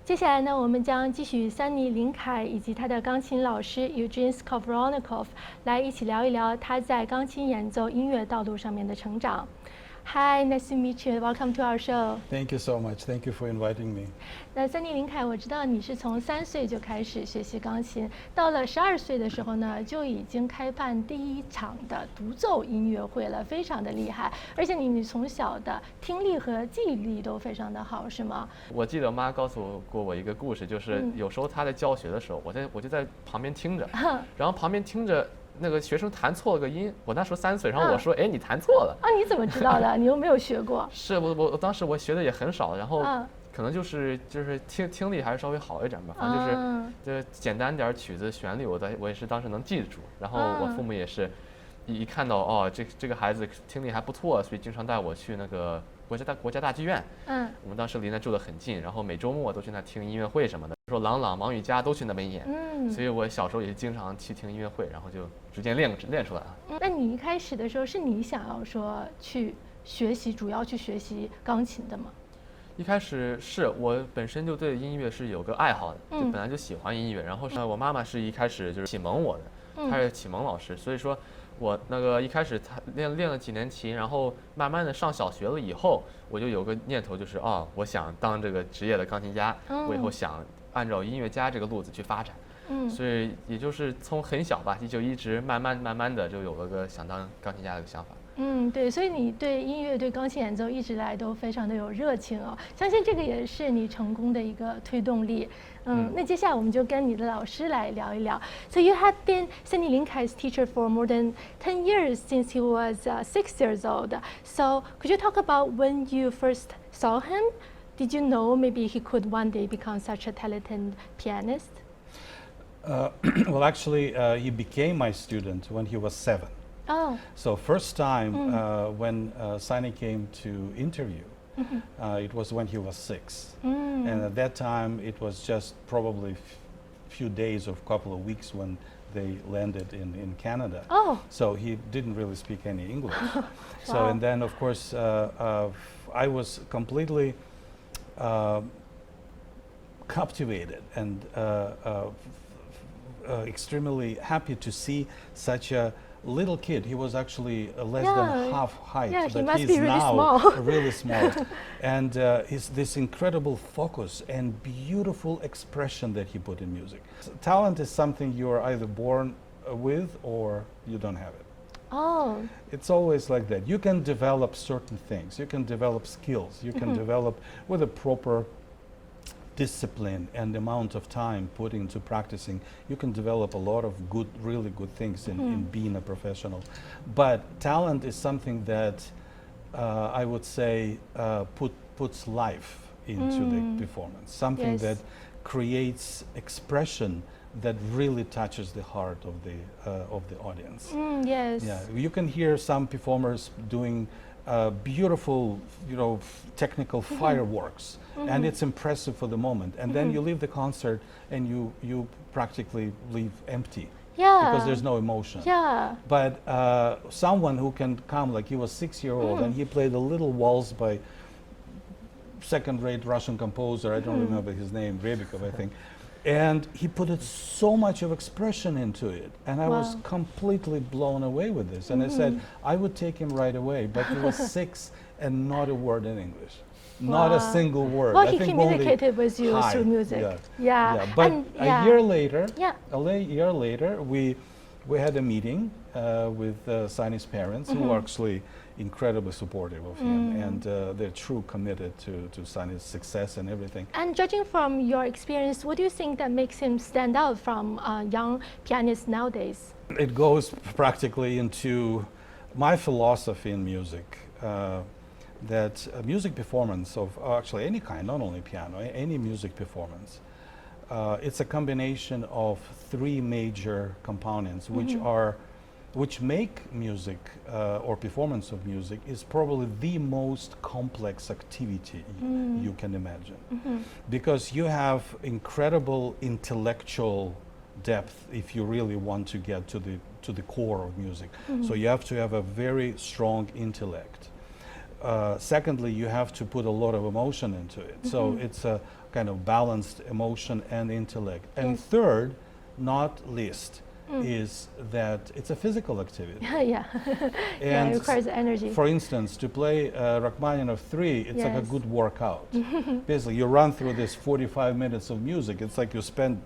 接下来呢，我们将继续Sunny林凯以及他的钢琴老师 Eugene Skowronkov 来一起聊一聊他在钢琴演奏音乐道路上面的成长。Hi, nice to meet you. Welcome to our show. Thank you so much. Thank you for inviting me. 那Sunny林凯，我知道你是从3岁就开始学习钢琴，到了12岁的时候呢，就已经开办第1场的独奏音乐会了，非常的厉害。而且你从小的听力和记忆力都非常的好，是吗？我记得妈告诉过我一个故事，就是有时候她在教学的时候，我就在旁边听着，然后旁边听着。那个学生弹错了个音，我那时候3岁，然后我说：“哎，你弹错了。”啊，你怎么知道的？你又没有学过。是我当时我学的也很少，然后可能就是听力还是稍微好一点吧，反正就是简单点曲子旋律，我也是当时能记住。然后我父母也是一看到哦，这个孩子听力还不错，所以经常带我去那个国家大剧院。我们当时离那住得很近，然后每周末都去那听音乐会什么的。说郎朗、王羽佳都去那边演，所以我小时候也经常去听音乐会，然后就逐渐练出来了。那你一开始的时候是你想要说去学习，主要去学习钢琴的吗？一开始是我本身就对音乐是有个爱好的，就本来就喜欢音乐。然后我妈妈是一开始就是启蒙我的，她是启蒙老师，所以说我那个一开始练了几年琴，然后慢慢的上小学了以后，我就有个念头，就是我想当这个职业的钢琴家，我以后想按照音乐家这个路子去发展。所以也就是从很小吧，就一直慢慢的就有了个想当钢琴家的想法。对，所以你对音乐、对钢琴演奏一直来都非常的有热情哦，相信这个也是你成功的一个推动力。那接下来我们就跟你的老师来聊一聊。So you had been Sunny Linkai's teacher for more than 10 years since he was 6 years old. So could you talk about when you first saw him? Did you know maybe he could one day become such a talented pianist? Well, actually, he became my student when he was 7. Oh. So first time when Sunny came to interview, it was when he was 6. And at that time, it was just probably few days or couple of weeks when they landed in Canada. Oh. So he didn't really speak any English. So, and then of course, I was completely captivated and extremely happy to see such a little kid. He was actually less than half height, but he's be really now small. really small. And this incredible focus and beautiful expression that he put in music. Talent is something you are either born with or you don't have it. Oh. It's always like that. You can develop certain things. You can develop skills. You can develop with a proper discipline and the amount of time put into practicing, you can develop a lot of good, really good things in being a professional. But talent is something that I would say puts life into the performance, something that creates expression that really touches the heart of the audience. Yes. Yeah, you can hear some performers doing beautiful, technical fireworks, and it's impressive for the moment. And then you leave the concert and you practically leave empty. Yeah. Because there's no emotion. Yeah. But someone who can come, like he was 6-year-old and he played a little waltz by second-rate Russian composer, I don't remember his name, Rebikov, I think. And he put so much of expression into it. And I was completely blown away with this. And I said, I would take him right away, but he was 6 and not a word in English. Not a single word. Well, I he think communicated with you through music. Yeah. But and, a year later, we had a meeting with Sunny's parents, who were actually incredibly supportive of him, and they're true committed to Sunny's success and everything. And judging from your experience, what do you think that makes him stand out from young pianists nowadays? It goes practically into my philosophy in music, that music performance of actually any kind, not only piano, any music performance, it's a combination of 3 major components, which make music or performance of music is probably the most complex activity you can imagine, because you have incredible intellectual depth if you really want to get to the core of music. So you have to have a very strong intellect. secondly, you have to put a lot of emotion into it. So it's a kind of balanced emotion and intellect. And third, not least, is that it's a physical activity. Yeah, And it requires energy. For instance, to play Rachmaninoff 3, it's like a good workout. Basically, you run through this 45 minutes of music. It's like you spend,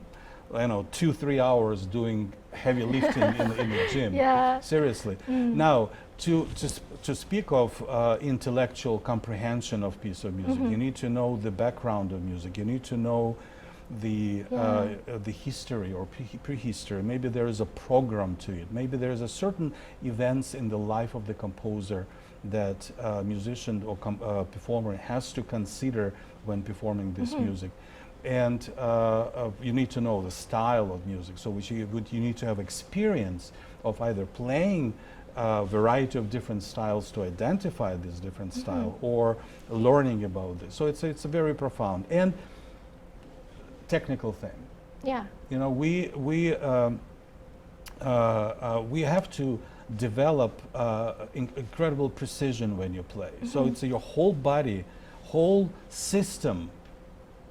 2-3 hours doing heavy lifting in the gym. Yeah. Seriously. Now, to speak of intellectual comprehension of piece of music, you need to know the background of music. You need to know the history or prehistory. Maybe there is a program to it. Maybe there is a certain events in the life of the composer that musician or performer has to consider when performing this music. And you need to know the style of music. So you need to have experience of either playing a variety of different styles to identify this different style, or learning about this. So it's a very profound and technical thing. Yeah. We have to develop incredible precision when you play. So it's your whole body, whole system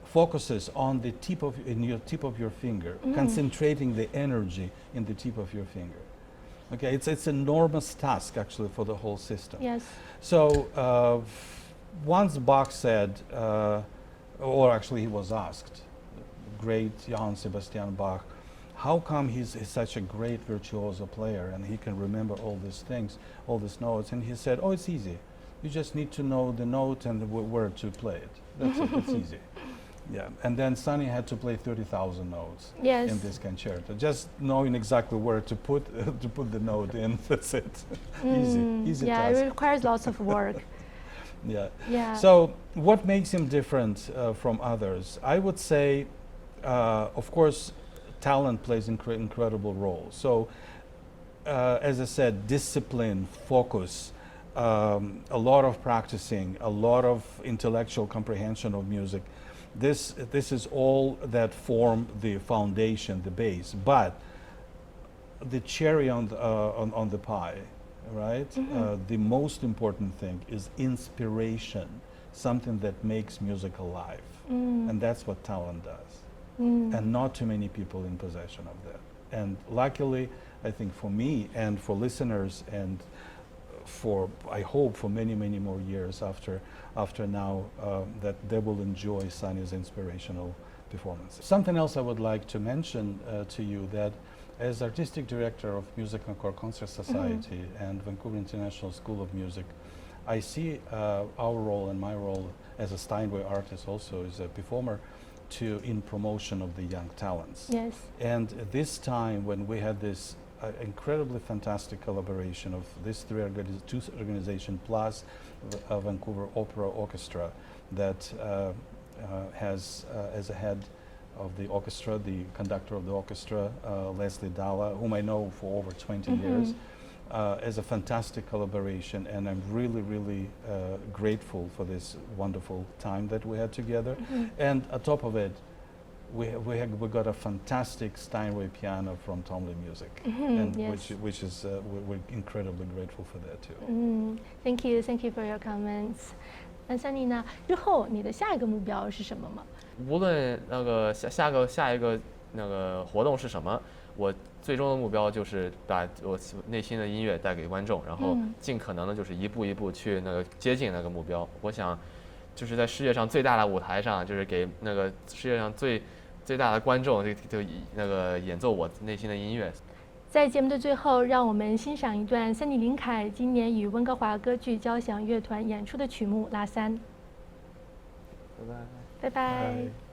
focuses on the tip of your finger, concentrating the energy in the tip of your finger. Okay, it's an enormous task actually for the whole system. Yes. So once Bach said, or actually he was asked, great Johann Sebastian Bach, how come he's such a great virtuoso player and he can remember all these things, all these notes? And he said, oh, it's easy. You just need to know the note and the where to play it. That's it, it's easy. Yeah, and then Sunny had to play 30,000 notes in this concerto. Just knowing exactly where to put the note in, that's it. Easy Yeah, task. it requires lots of work. Yeah. So what makes him different from others? I would say, of course, talent plays incredible role. So, as I said, discipline, focus, a lot of practicing, a lot of intellectual comprehension of music. This is all that form the foundation, the base. But the cherry on the pie, right? The most important thing is inspiration, something that makes music alive, and that's what talent does. And not too many people in possession of that. And luckily, I think for me and for listeners, and for, I hope, for many, many more years after now, that they will enjoy Sunny's inspirational performances. Something else I would like to mention to you, that as Artistic Director of Music and Choral Concert Society and Vancouver International School of Music, I see our role and my role as a Steinway artist, also as a performer, in promotion of the young talents. Yes. And this time when we had this incredibly fantastic collaboration of these two organizations plus Vancouver Opera Orchestra that has as a head of the orchestra, the conductor of the orchestra, Leslie Dalla, whom I know for over 20 years, as a fantastic collaboration, and I'm really, really grateful for this wonderful time that we had together. And on top of it, we got a fantastic Steinway piano from Tomley Music, and which is we're incredibly grateful for that too. Thank you for your comments. 那 Sunny 呢？日后你的下一个目标是什么吗？无论那个下一个那个活动是什么，我最终的目标就是把我内心的音乐带给观众，然后尽可能的就是一步一步去那个接近那个目标。我想，就是在世界上最大的舞台上，就是给那个世界上最大的观众就那个演奏我内心的音乐。在节目的最后，让我们欣赏一段Sunny林凯今年与温哥华歌剧交响乐团演出的曲目《拉三》。拜拜。拜拜。